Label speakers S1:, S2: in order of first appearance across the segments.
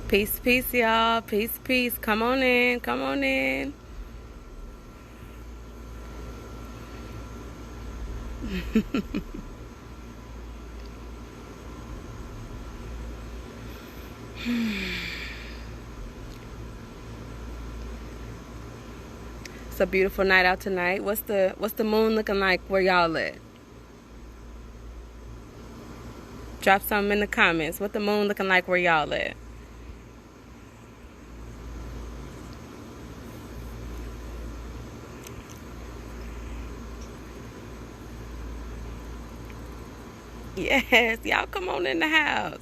S1: Peace, peace, y'all. Peace, peace. Come on in. Come on in. It's a beautiful night out tonight. What's the moon looking like where y'all at? Drop something in the comments. What the moon looking like where y'all at? Yes, y'all come on in the house.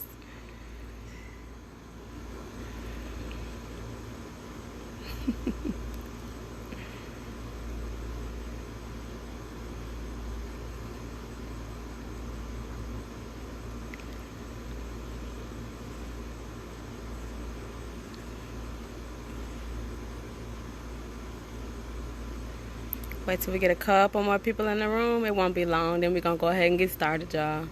S1: Wait till we get a couple more people in the room. It won't be long. Then we're going to go ahead and get started, y'all.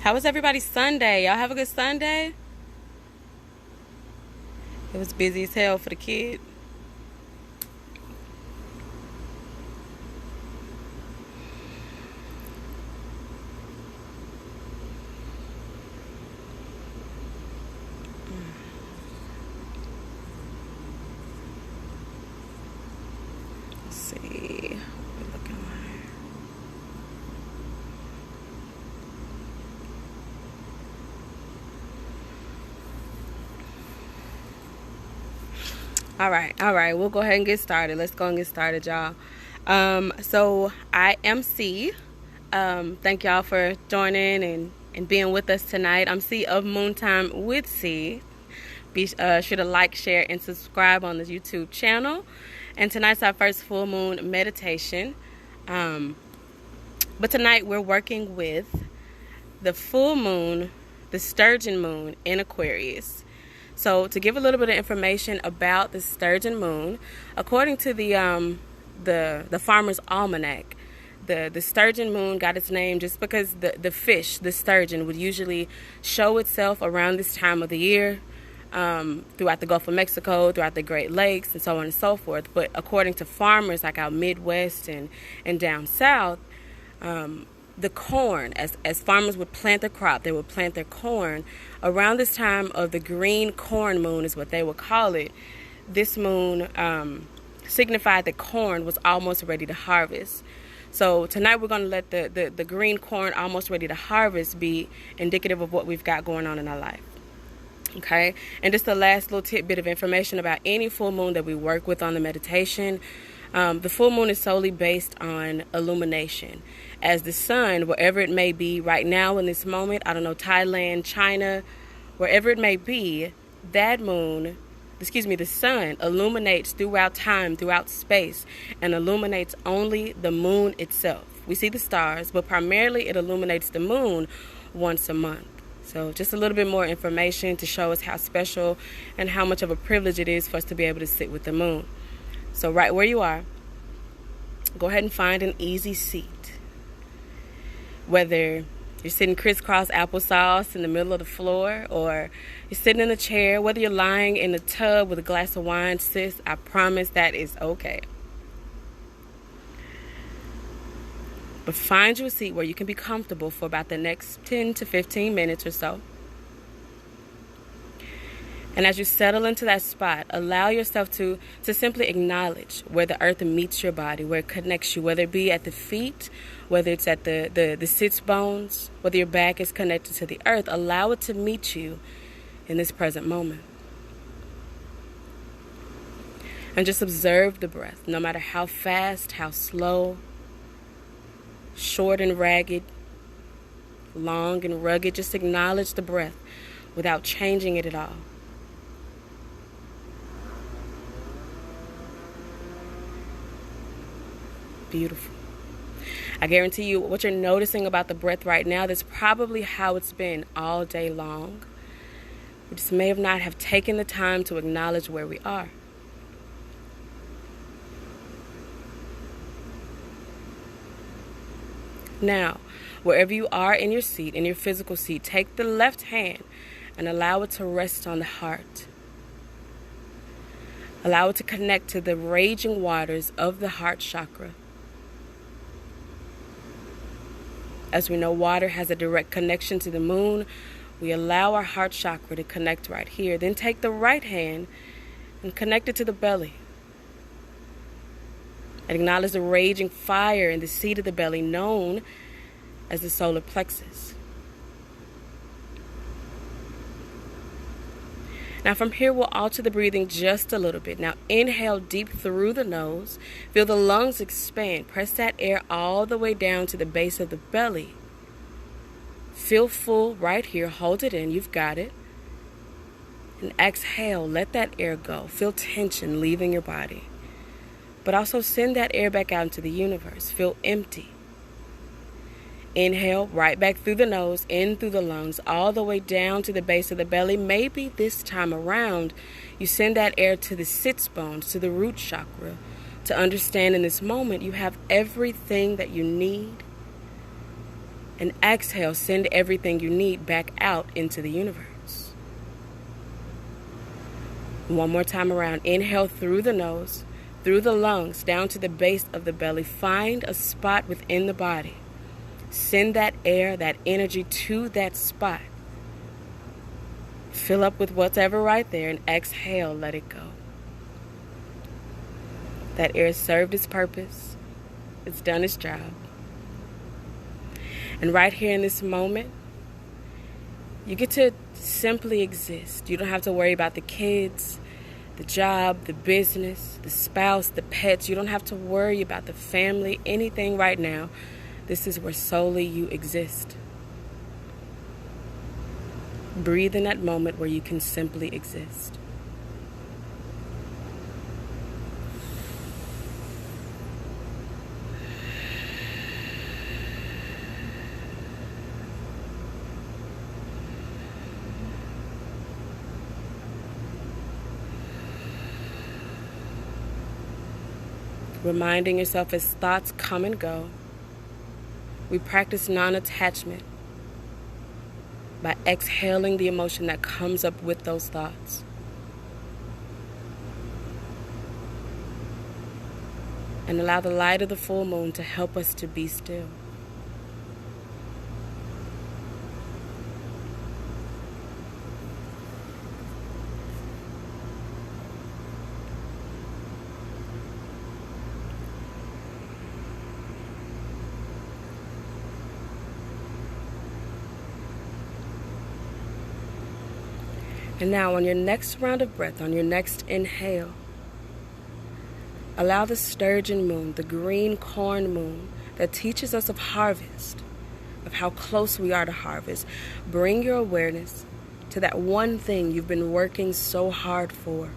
S1: How was everybody's Sunday? Y'all have a good Sunday? It was busy as hell for the kid. Let's see. What we looking like? All right. We'll go ahead and get started. Let's go and get started, y'all. So I am C. Thank y'all for joining and being with us tonight. I'm C of Moon Time with C. Be sure to like, share, and subscribe on the YouTube channel. And tonight's our first full moon meditation. But tonight we're working with the full moon, the Sturgeon moon in Aquarius. So to give a little bit of information about the Sturgeon moon, according to the Farmer's Almanac, the Sturgeon moon got its name just because the fish, the sturgeon, would usually show itself around this time of the year, throughout the Gulf of Mexico, throughout the Great Lakes, and so on and so forth. But according to farmers like out Midwest and down south, the corn, as farmers would plant the crop, they would plant their corn around this time of the green corn moon is what they would call it. This moon signified that corn was almost ready to harvest. So tonight we're going to let the green corn almost ready to harvest be indicative of what we've got going on in our life. Okay, and just the last little tidbit of information about any full moon that we work with on the meditation. The full moon is solely based on illumination, as the sun, wherever it may be right now in this moment, I don't know, Thailand, China, wherever it may be, the sun illuminates throughout time, throughout space, and illuminates only the moon itself. We see the stars, but primarily it illuminates the moon once a month. So just a little bit more information to show us how special and how much of a privilege it is for us to be able to sit with the moon. So right where you are, go ahead and find an easy seat. Whether you're sitting crisscross applesauce in the middle of the floor, or you're sitting in a chair, whether you're lying in a tub with a glass of wine, sis, I promise that is okay. But find you a seat where you can be comfortable for about the next 10 to 15 minutes or so. And as you settle into that spot, allow yourself to simply acknowledge where the earth meets your body, where it connects you, whether it be at the feet, whether it's at the sits bones, whether your back is connected to the earth. Allow it to meet you in this present moment. And just observe the breath, no matter how fast, how slow, short and ragged, long and rugged. Just acknowledge the breath without changing it at all. Beautiful. I guarantee you what you're noticing about the breath right now, that's probably how it's been all day long. We just may have not have taken the time to acknowledge where we are. Now, wherever you are in your seat, in your physical seat, take the left hand and allow it to rest on the heart. Allow it to connect to the raging waters of the heart chakra. As we know, water has a direct connection to the moon. We allow our heart chakra to connect right here. Then take the right hand and connect it to the belly. And acknowledge the raging fire in the seat of the belly, known as the solar plexus. Now from here, we'll alter the breathing just a little bit. Now inhale deep through the nose. Feel the lungs expand. Press that air all the way down to the base of the belly. Feel full right here. Hold it in. You've got it. And exhale. Let that air go. Feel tension leaving your body. But also send that air back out into the universe. Feel empty. Inhale right back through the nose, in through the lungs, all the way down to the base of the belly. Maybe this time around, you send that air to the sits bones, to the root chakra, to understand in this moment you have everything that you need. And exhale, send everything you need back out into the universe. One more time around. Inhale through the nose, through the lungs, down to the base of the belly. Find a spot within the body. Send that air, that energy to that spot. Fill up with whatever right there and exhale, let it go. That air served its purpose. It's done its job. And right here in this moment, you get to simply exist. You don't have to worry about the kids, the job, the business, the spouse, the pets. You don't have to worry about the family, anything right now. This is where solely you exist. Breathe in that moment where you can simply exist. Reminding yourself as thoughts come and go, we practice non-attachment by exhaling the emotion that comes up with those thoughts. And allow the light of the full moon to help us to be still. And now on your next round of breath, on your next inhale, allow the sturgeon moon, the green corn moon that teaches us of harvest, of how close we are to harvest. Bring your awareness to that one thing you've been working so hard for,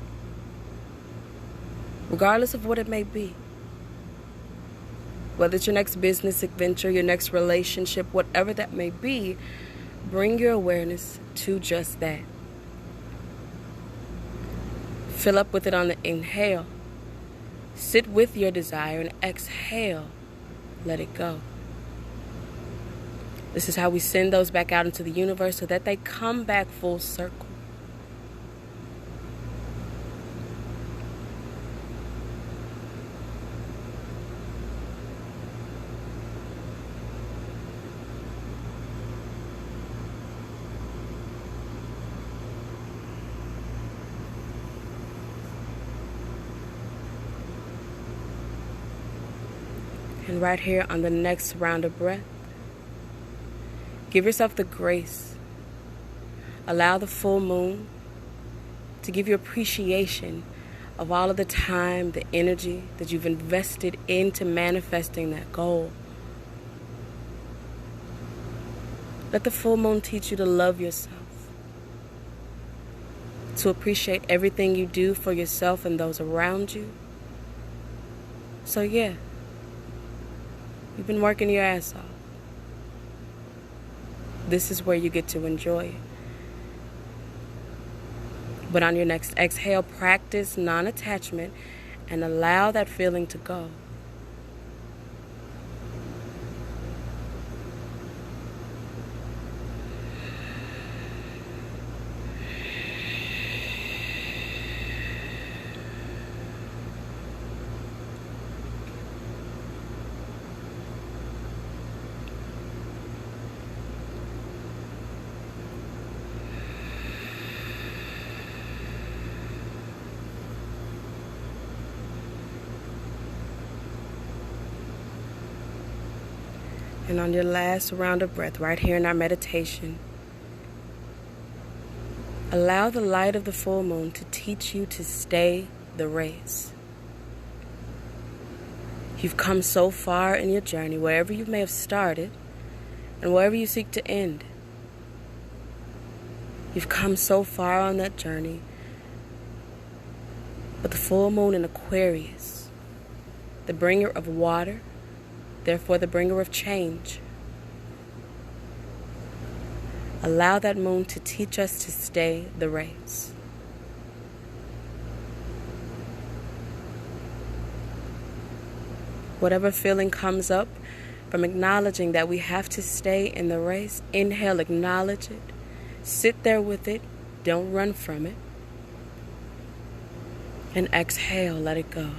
S1: regardless of what it may be. Whether it's your next business adventure, your next relationship, whatever that may be, bring your awareness to just that. Fill up with it on the inhale. Sit with your desire and exhale. Let it go. This is how we send those back out into the universe so that they come back full circle. And right here on the next round of breath, give yourself the grace. Allow the full moon to give you appreciation of all of the time, the energy that you've invested into manifesting that goal. Let the full moon teach you to love yourself, to appreciate everything you do for yourself and those around you. So yeah, you've been working your ass off. This is where you get to enjoy it. But on your next exhale, practice non-attachment and allow that feeling to go. And on your last round of breath, right here in our meditation, allow the light of the full moon to teach you to stay the race. You've come so far in your journey, wherever you may have started and wherever you seek to end. You've come so far on that journey. But the full moon in Aquarius, the bringer of water, therefore the bringer of change, allow that moon to teach us to stay the race. Whatever feeling comes up from acknowledging that we have to stay in the race, inhale, acknowledge it, sit there with it, don't run from it, and exhale, let it go.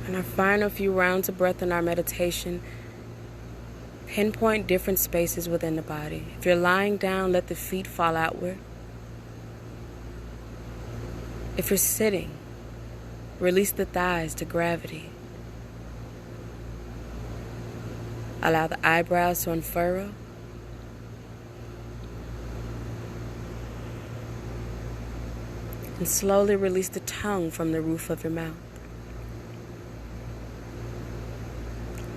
S1: In our final few rounds of breath in our meditation, pinpoint different spaces within the body. If you're lying down, let the feet fall outward. If you're sitting, release the thighs to gravity. Allow the eyebrows to unfurrow. And slowly release the tongue from the roof of your mouth.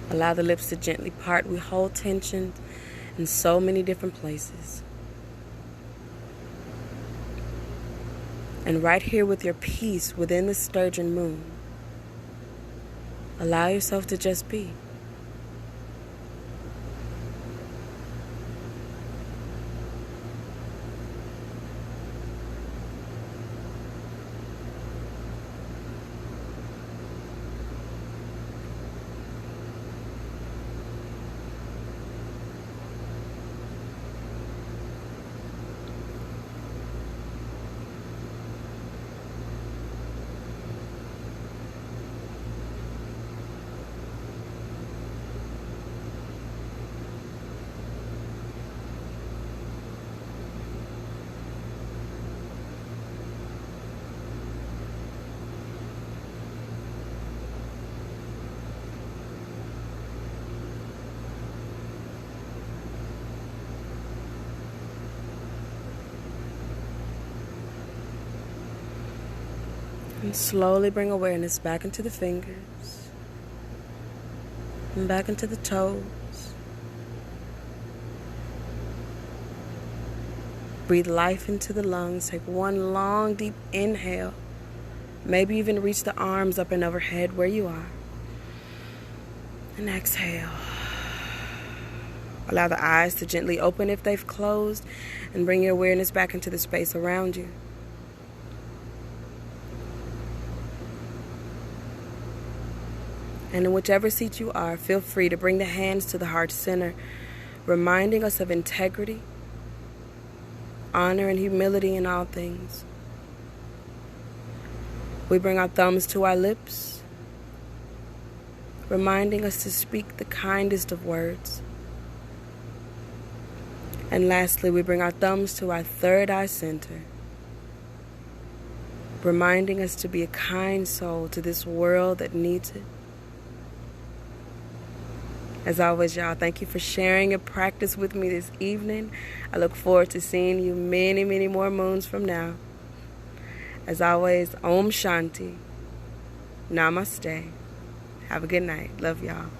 S1: Allow the lips to gently part. We hold tension in so many different places. And right here with your peace within the Sturgeon moon, allow yourself to just be. And slowly bring awareness back into the fingers and back into the toes. Breathe life into the lungs. Take one long, deep inhale. Maybe even reach the arms up and overhead where you are. And exhale. Allow the eyes to gently open if they've closed, and bring your awareness back into the space around you. And in whichever seat you are, feel free to bring the hands to the heart center, reminding us of integrity, honor, and humility in all things. We bring our thumbs to our lips, reminding us to speak the kindest of words. And lastly, we bring our thumbs to our third eye center, reminding us to be a kind soul to this world that needs it. As always, y'all, thank you for sharing your practice with me this evening. I look forward to seeing you many, many more moons from now. As always, Om Shanti. Namaste. Have a good night. Love y'all.